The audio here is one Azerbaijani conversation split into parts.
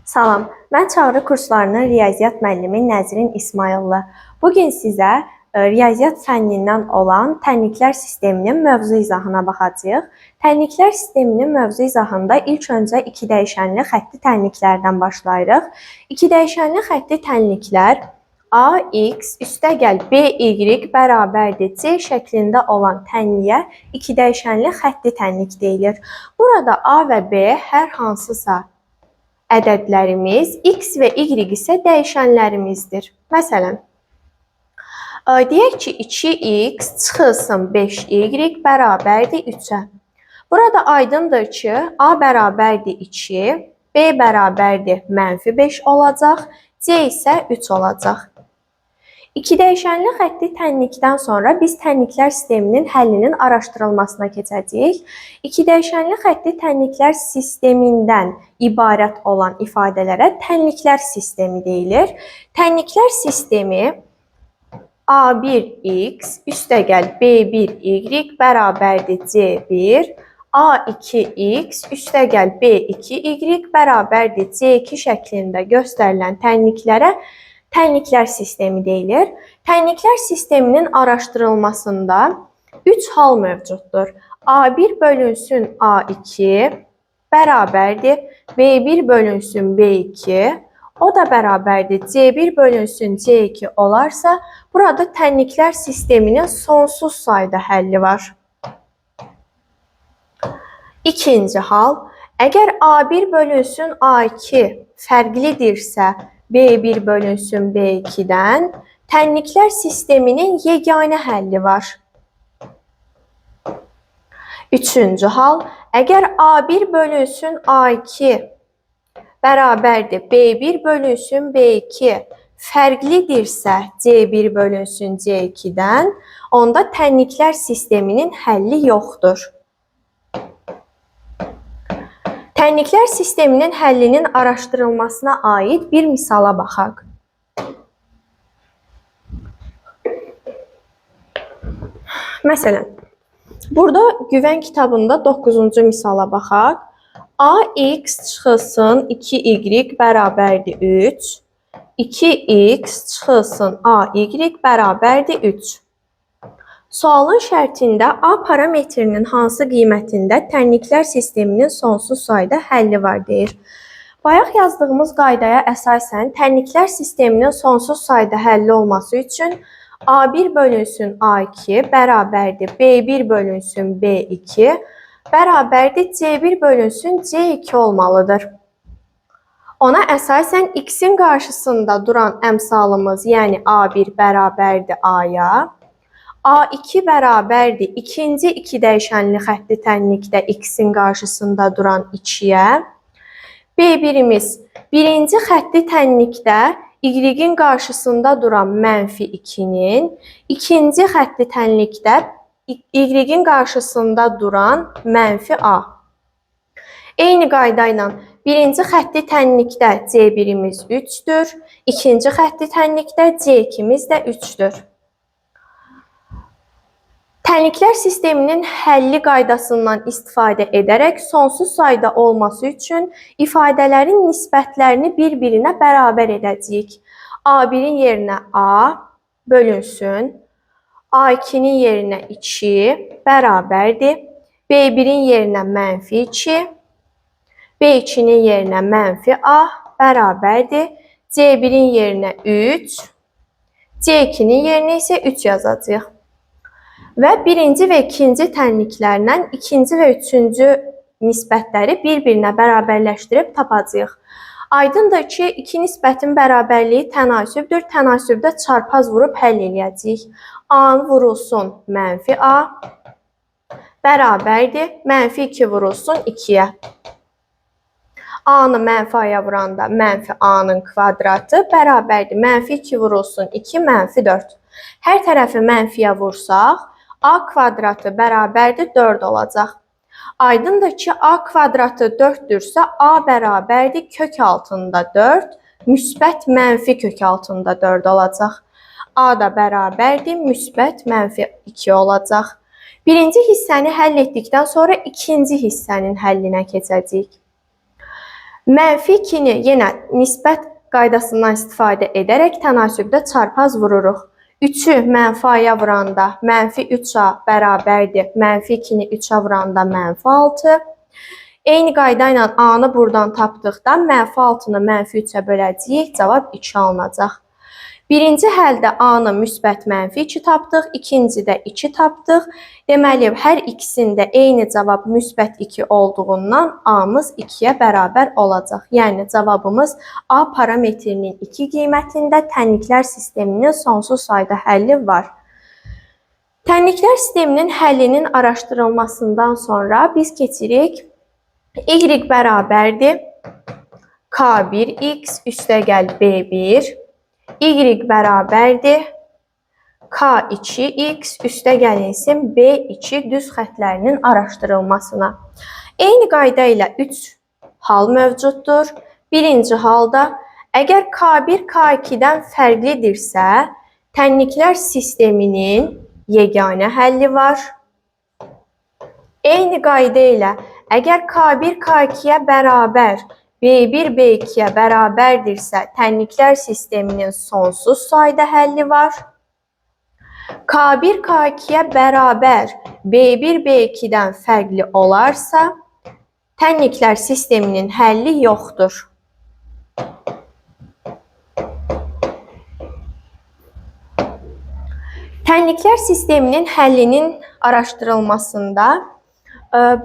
Salam, mən Çağrı kurslarının riyaziyyat müəllimi Nəzrin İsmayıllı. Bugün sizə riyaziyyat fənnindən olan tənliklər sisteminin mövzu izahına baxacağıq. Tənliklər sisteminin mövzu izahında ilk öncə iki dəyişənli xətti tənliklərdən başlayırıq. İki dəyişənli xətti tənliklər AX üstəgəl BY bərabərdir C şəklində olan tənliyə iki dəyişənli xətti tənlik deyilir. Burada A və B hər hansısa ədədlərimiz, x və y isə dəyişənlərimizdir. Məsələn, deyək ki, 2x çıxılsın 5y bərabərdir 3-ə. Burada aydındır ki, a bərabərdir 2, b bərabərdir -5 olacaq, c isə 3 olacaq. İki dəyişənli xətti tənlikdən sonra biz tənliklər sisteminin həllinin araşdırılmasına keçəcəyik. İki dəyişənli xətti tənliklər sistemindən ibarət olan ifadələrə tənliklər sistemi deyilir. Tənliklər sistemi A1x üstəgəl B1y bərabərdir C1, A2x üstəgəl B2y bərabərdir C2 şəklində göstərilən tənliklərə tənliklər sistemi deyilir. Tənliklər sisteminin araşdırılmasında 3 hal mövcuddur. A1 bölünsün A2 bərabərdir B1 bölünsün B2, o da bərabərdir C1 bölünsün C2 olarsa, burada tənliklər sisteminin sonsuz sayda həlli var. İkinci hal, əgər A1 bölünsün A2 fərqlidirsə, B1 bölünsün B2-dən tənliklər sisteminin yeganə həlli var. Üçüncü hal, əgər A1 bölünsün A2 bərabərdir B1 bölünsün B2 fərqlidirsə C1 bölünsün C2-dən, onda tənliklər sisteminin həlli yoxdur. Tənliklər sisteminin həllinin araşdırılmasına aid bir misala baxaq. Məsələn, burada güvən kitabında 9-cu misala baxaq. AX çıxılsın 2y bərabərdir 3, 2x çıxılsın AY bərabərdir 3. Sualın şərtində A parametrinin hansı qiymətində tənliklər sisteminin sonsuz sayda həlli var deyir. Bayaq yazdığımız qaydaya əsasən tənliklər sisteminin sonsuz sayda həlli olması üçün A1 bölünsün A2 bərabərdir B1 bölünsün B2 bərabərdir C1 bölünsün C2 olmalıdır. Ona əsasən x-in qarşısında duran əmsalımız, yəni A1 bərabərdir A-ya, A2 bərabərdir ikinci iki dəyişənli xətti tənlikdə x-in qarşısında duran 2-yə. B1-imiz birinci xətti tənlikdə y-in qarşısında duran -2-nin, ikinci xətti tənlikdə y-in qarşısında duran -a. Eyni qayda ilə birinci xətti tənlikdə C1-imiz 3-dür, ikinci xətti tənlikdə C2-miz də 3-dür. Tənliklər sisteminin həlli qaydasından istifadə edərək sonsuz sayda olması üçün ifadələrin nisbətlərini bir-birinə bərabər edəcəyik. A1-in yerinə A bölünsün, A2-nin yerinə 2 bərabərdir, B1-in yerinə -2, B2-nin yerinə -a bərabərdir, C1-in yerinə 3, C2-nin yerinə isə 3 yazacağıq. Və birinci və ikinci tənliklərlə ikinci və üçüncü nisbətləri bir-birinə bərabərləşdirib tapacağıq. Aydındır ki, iki nisbətin bərabərliyi tənasübdür. Tənasübdə çarpaz vurub həll eləyəcəyik. A vurulsun -a bərabərdir -2 vurulsun 2-yə. A-nı -a-ya vuranda -a-nın kvadratı bərabərdir -2 vurulsun 2 -4. Hər tərəfi mənfiyə vursaq, A kvadratı bərabərdir 4 olacaq. Aydındır ki, A kvadratı 4-dürsə, A bərabərdir kök altında 4, müsbət mənfi kök altında 4 olacaq. A da bərabərdir müsbət -2 olacaq. Birinci hissəni həll etdikdən sonra ikinci hissənin həllinə keçəcəyik. Mənfi 2-ni yenə nisbət qaydasından istifadə edərək tənasübdə çarpaz vururuq. 3-ü mənfi a-ya vuranda mənfi 3a bərabərdir. Mənfi 2-ni 3-ə vuranda mənfi 6. Eyni qayda ilə a-nı buradan tapdıqda mənfi 6-nı mənfi 3-ə böləcəyik. Cavab 2 alınacaq. Birinci həldə a-nı müsbət mənfi 2 tapdıq, ikincidə 2 tapdıq. Deməli, hər ikisində eyni cavab müsbət 2 olduğundan a-mız 2-yə bərabər olacaq. Yəni, cavabımız a parametrinin 2 qiymətində tənliklər sisteminin sonsuz sayda həlli var. Tənliklər sisteminin həllinin araşdırılmasından sonra biz keçirik y bərabərdir k1x üstəgəl b1, y bərabərdir k2x üstəgəlinsin b2 düz xətlərinin araşdırılmasına. Eyni qayda ilə 3 hal mövcuddur. Birinci halda, əgər k1 k2-dən fərqlidirsə, tənliklər sisteminin yeganə həlli var. Eyni qayda ilə, əgər k1 k2-yə bərabər, b1 b2-yə bərabərdirsə, tənliklər sisteminin sonsuz sayda həlli var. k1 k2-yə bərabər, b1 b2-dən fərqli olarsa, tənliklər sisteminin həlli yoxdur. Tənliklər sisteminin həllinin araşdırılmasında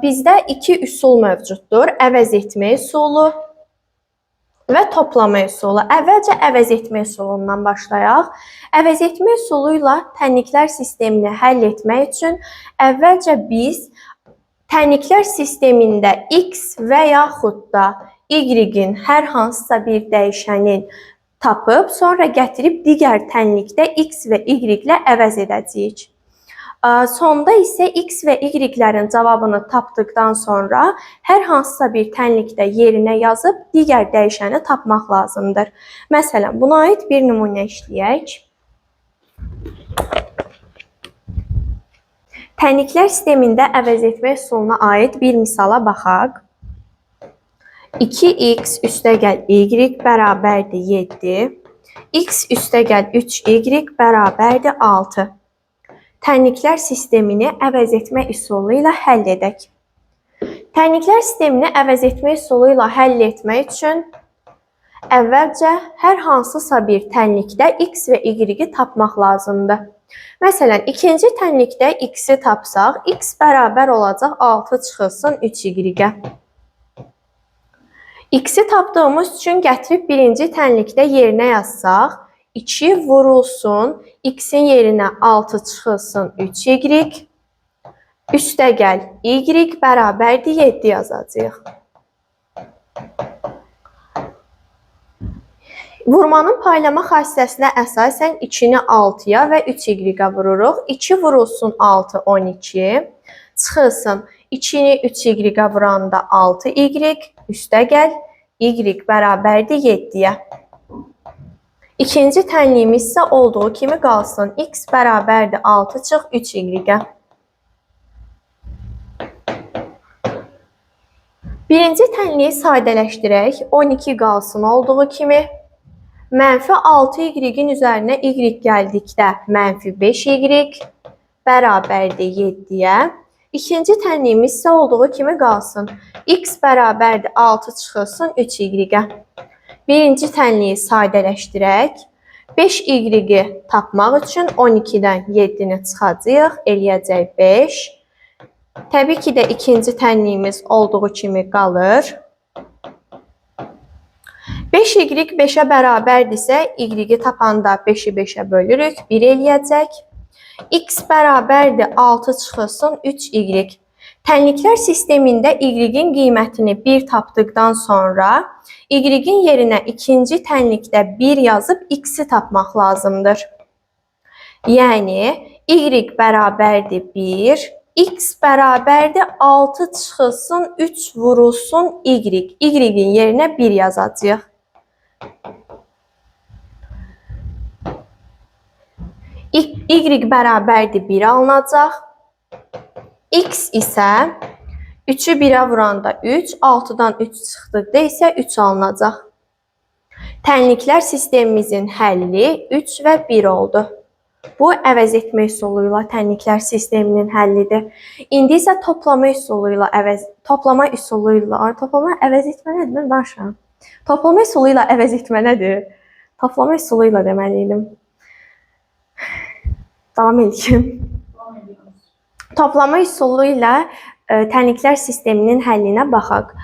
bizdə iki üsul mövcuddur. Əvəz etmə üsulu və toplama üsulu. Əvvəlcə əvəz etmə üsulundan başlayaq. Əvəz etmə üsulu ilə tənliklər sistemini həll etmək üçün əvvəlcə biz tənliklər sistemində x və yaxud da y-in hər hansısa bir dəyişənin tapıb, sonra gətirib digər tənlikdə x və y ilə əvəz edəcəyik. Sonda isə x və y-lərin cavabını tapdıqdan sonra hər hansısa bir tənlikdə yerinə yazıb digər dəyişəni tapmaq lazımdır. Məsələn, buna aid bir nümunə işləyək. Tənliklər sistemində əvəz etmə üsuluna aid bir misala baxaq. 2x üstəgəl y bərabərdir 7, x üstəgəl 3y bərabərdir 6. Tənliklər sistemini əvəz etmə üsulu ilə həll edək. Tənliklər sistemini əvəz etmə üsulu ilə həll etmək üçün əvvəlcə hər hansısa bir tənlikdə x və y-i tapmaq lazımdır. Məsələn, ikinci tənlikdə x-i tapsaq, x bərabər olacaq 6 çıxılsın 3y-ə. X-i tapdığımız üçün gətirib birinci tənlikdə yerinə yazsaq, 2 vurulsun, x-in yerinə 6 çıxılsın 3y, üstəgəl y bərabərdir 7 yazacağıq. Vurmanın paylama xassəsinə əsasən 2-ni 6-ya və 3y-ə vururuq. 2 vurulsun 6, 12, çıxılsın 2-ni 3y-ə vuranda 6y, üstəgəl y bərabərdir 7-yə. İkinci tənliyimiz isə olduğu kimi qalsın. X bərabərdir 6 çıx 3y-ə. Birinci tənliyi sadələşdirək. 12 qalsın olduğu kimi. Mənfi 6y-in üzərinə y gəldikdə mənfi 5y bərabərdir 7-yə. İkinci tənliyimiz isə olduğu kimi qalsın. X bərabərdir 6 çıxılsın 3y-ə. Birinci tənliyi sadələşdirək. 5y-i tapmaq üçün 12-dən 7-ni çıxacağıq, eləyəcək 5. Təbii ki də ikinci tənliyimiz olduğu kimi qalır. 5y 5-ə bərabərdirsə, y-i tapanda 5-i 5-ə bölürük, 1 eləyəcək. X bərabərdir 6 çıxılsın 3y. Tənliklər sistemində y-in qiymətini 1 tapdıqdan sonra y-in yerinə ikinci tənlikdə 1 yazıb x-i tapmaq lazımdır. Yəni, y bərabərdir 1, x bərabərdir 6 çıxılsın 3 vurulsun y. Y-in yerinə 1 yazacağıq. Y bərabərdir 1 alınacaq. X isə 3-ü 1-ə vuranda 3, 6-dan 3 çıxdıqda isə 3 alınacaq. Tənliklər sistemimizin həlli 3 və 1 oldu. Bu, əvəz etmə üsulu ilə tənliklər sisteminin həllidir. İndi isə toplama üsulu ilə əvəz etmə nədir? Mən danışıram. Toplama üsulu ilə əvəz etmə nədir? Toplama üsulu ilə deməliydim. Davam edeyim. Toplama üsulu ilə tənliklər sisteminin həllinə baxaq.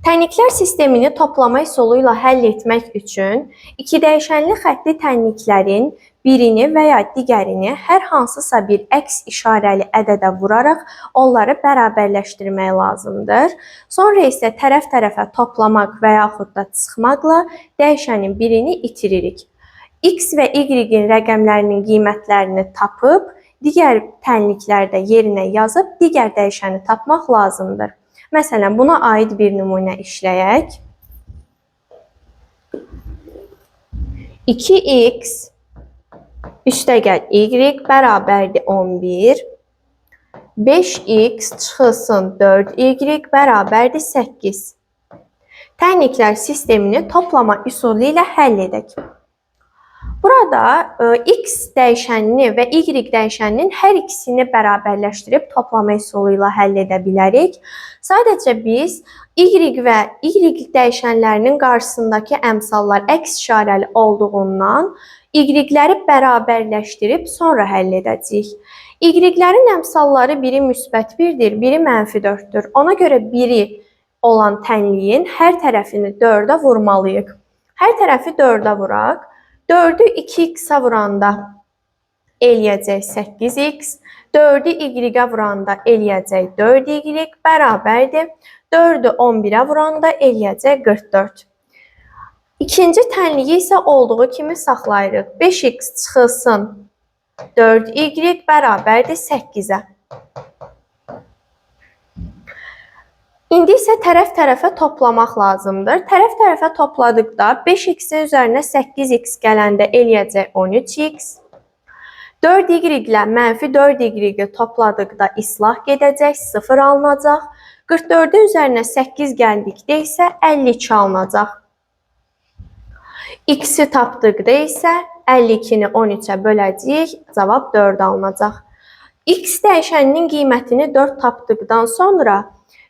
Tənliklər sistemini toplama üsulu ilə həll etmək üçün iki dəyişənli xəttli tənliklərin birini və ya digərini hər hansısa bir əks işarəli ədədə vuraraq onları bərabərləşdirmək lazımdır. Sonra isə tərəf-tərəfə toplamaq və yaxud da çıxmaqla dəyişənin birini itiririk. X və Y-in rəqəmlərinin qiymətlərini tapıb, digər tənliklərdə yerinə yazıb, digər dəyişəni tapmaq lazımdır. Məsələn, buna aid bir nümunə işləyək. 2x üstəgəl y bərabərdir 11. 5x çıxılsın 4y bərabərdir 8. Tənliklər sistemini toplama üsulu ilə həll edək. Burada x dəyişənini və y dəyişəninin hər ikisini bərabərləşdirib toplama üsulu ilə həll edə bilərik. Sadəcə biz y və y dəyişənlərinin qarşısındakı əmsallar əks işarəli olduğundan y-ləri bərabərləşdirib sonra həll edəcəyik. Y-lərin əmsalları biri müsbət 1-dir, biri mənfi 4-dür. Ona görə biri olan tənliyin hər tərəfini 4-ə vurmalıyıq. Hər tərəfi 4-ə vuraq. 4-ü 2x-ə vuranda eləyəcək 8x, 4-ü y-ə vuranda eləyəcək 4y bərabərdir. 4-ü 11-ə vuranda eləyəcək 44. İkinci tənliyi isə olduğu kimi saxlayırıq. 5x çıxılsın 4y bərabərdir 8-ə. İndi isə tərəf-tərəfə toplamaq lazımdır. Tərəf-tərəfə topladıqda 5x-in üzərinə 8x gələndə eləyəcək 13x. 4y ilə mənfi 4y topladıqda islah gedəcək, 0 alınacaq. 44-ün üzərinə 8 gəldikdə isə 52 alınacaq. X-i tapdıqda isə 52-ni 13-ə böləcəyik, cavab 4 alınacaq. X dəyişəninin qiymətini 4 tapdıqdan sonra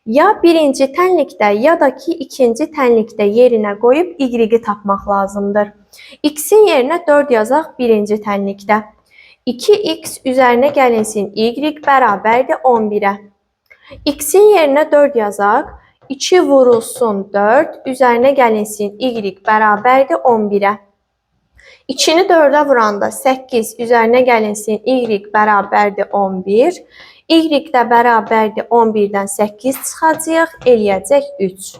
ya birinci tənlikdə, ya da ki ikinci tənlikdə yerinə qoyub y-i tapmaq lazımdır. X-in yerinə 4 yazaq birinci tənlikdə. 2x üzərinə gəlinsin y bərabərdir 11-ə. X-in yerinə 4 yazaq. 2 vurulsun 4, üzərinə gəlinsin y bərabərdir 11-ə. 2-ni 4-ə vuranda 8, üzərinə gəlinsin y bərabərdir 11. Y də bərabərdir 11-dən 8 çıxacaq, eləyəcək 3.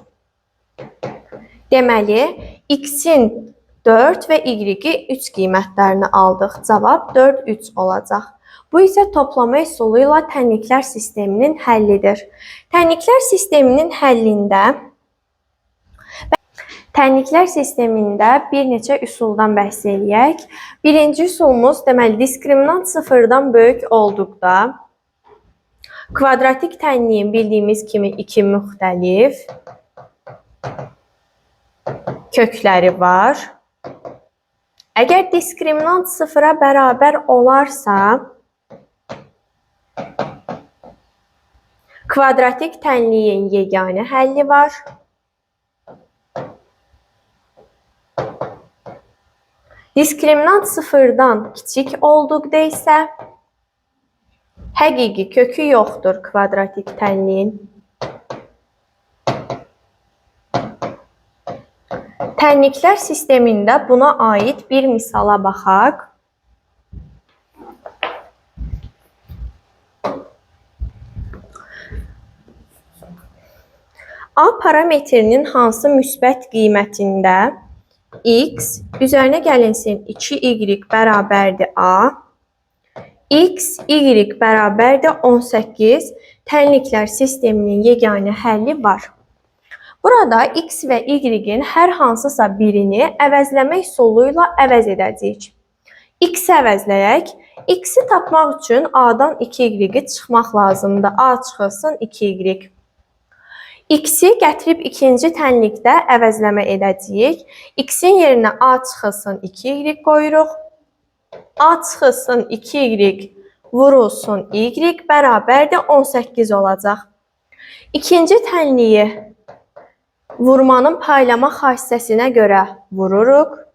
Deməli, x-in 4 və y-i 3 qiymətlərini aldıq. Cavab 4, 3 olacaq. Bu isə toplama üsulu ilə tənliklər sisteminin həllidir. Tənliklər sistemində bir neçə üsuldan bəhs eləyək. Birinci üsulumuz, deməli, diskriminant sıfırdan böyük olduqda kvadratik tənliyin bildiyimiz kimi iki müxtəlif kökləri var. Əgər diskriminant sıfıra bərabər olarsa, kvadratik tənliyin yeganə həlli var. Diskriminant sıfırdan kiçik olduqda isə həqiqi kökü yoxdur kvadratik tənliyin. Tənliklər sistemində buna aid bir misala baxaq. A parametrinin hansı müsbət qiymətində x üzərinə gəlinsin 2y bərabərdir a, x, y bərabərdir 18 tənliklər sisteminin yeganə həlli var. Burada x və y-in hər hansısa birini əvəzləmək üsulu ilə əvəz edəcəyik. X-i əvəzləyək. X-i tapmaq üçün a-dan 2y çıxmaq lazımdır. A çıxılsın 2y. X-i gətirib ikinci tənlikdə əvəzləmə edəcəyik. X-in yerinə A çıxılsın 2y qoyuruq. A çıxılsın 2y vurulsun y bərabərdir 18 olacaq. İkinci tənliyi vurmanın paylama xassəsinə görə vururuq.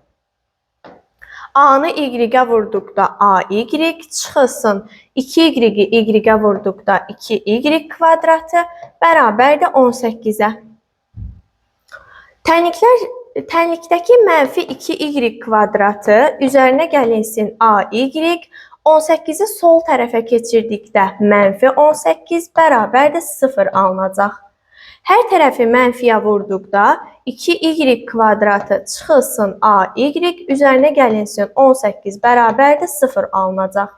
A-nı y-ə vurduqda AY çıxılsın 2y-i y-ə vurduqda 2y kvadratı bərabərdir 18-ə. Tənlikdəki mənfi 2y kvadratı üzərinə gəlinsin AY, 18-i sol tərəfə keçirdikdə mənfi 18 bərabərdir 0 alınacaq. Hər tərəfi mənfiyə vurduqda 2y kvadratı çıxılsın AY, üzərinə gəlinsin 18 bərabərdir 0 alınacaq.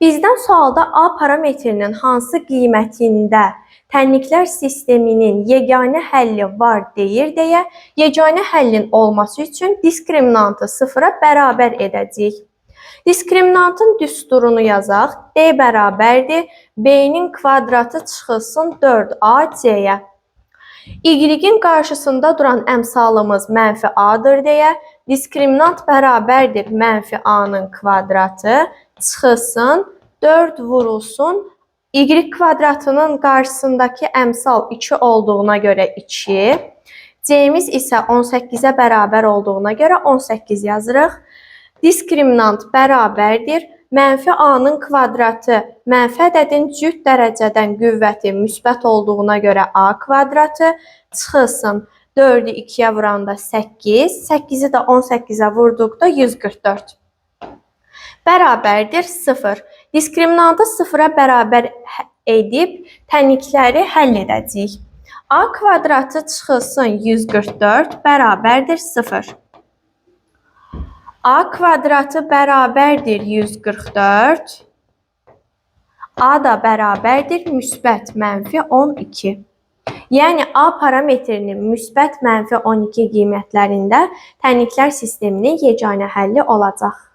Bizdən sualda A parametrinin hansı qiymətində tənliklər sisteminin yeganə həlli var deyir deyə, yeganə həllin olması üçün diskriminantı 0-a bərabər edəcəyik. Diskriminantın düsturunu yazaq. D bərabərdir B-nin kvadratı çıxılsın 4AC-yə. Y-in qarşısında duran əmsalımız mənfi A-dır deyə, diskriminant bərabərdir mənfi A-nın kvadratı çıxılsın 4 vurulsun. Y kvadratının qarşısındakı əmsal 2 olduğuna görə 2. C-miz isə 18-ə bərabər olduğuna görə 18 yazırıq. Diskriminant bərabərdir mənfi A-nın kvadratı, mənfi ədədin cüt dərəcədən qüvvəti müsbət olduğuna görə A kvadratı çıxılsın 4-ü 2-yə vuranda 8, 8-i də 18-ə vurduqda 144. Bərabərdir 0. Diskriminantı 0-a bərabər edib tənlikləri həll edəcəyik. A kvadratı çıxılsın 144 bərabərdir 0. A kvadratı bərabərdir 144. A da bərabərdir müsbət mənfi 12. Yəni A parametrinin müsbət mənfi 12 qiymətlərində tənliklər sisteminin yeganə həlli olacaq.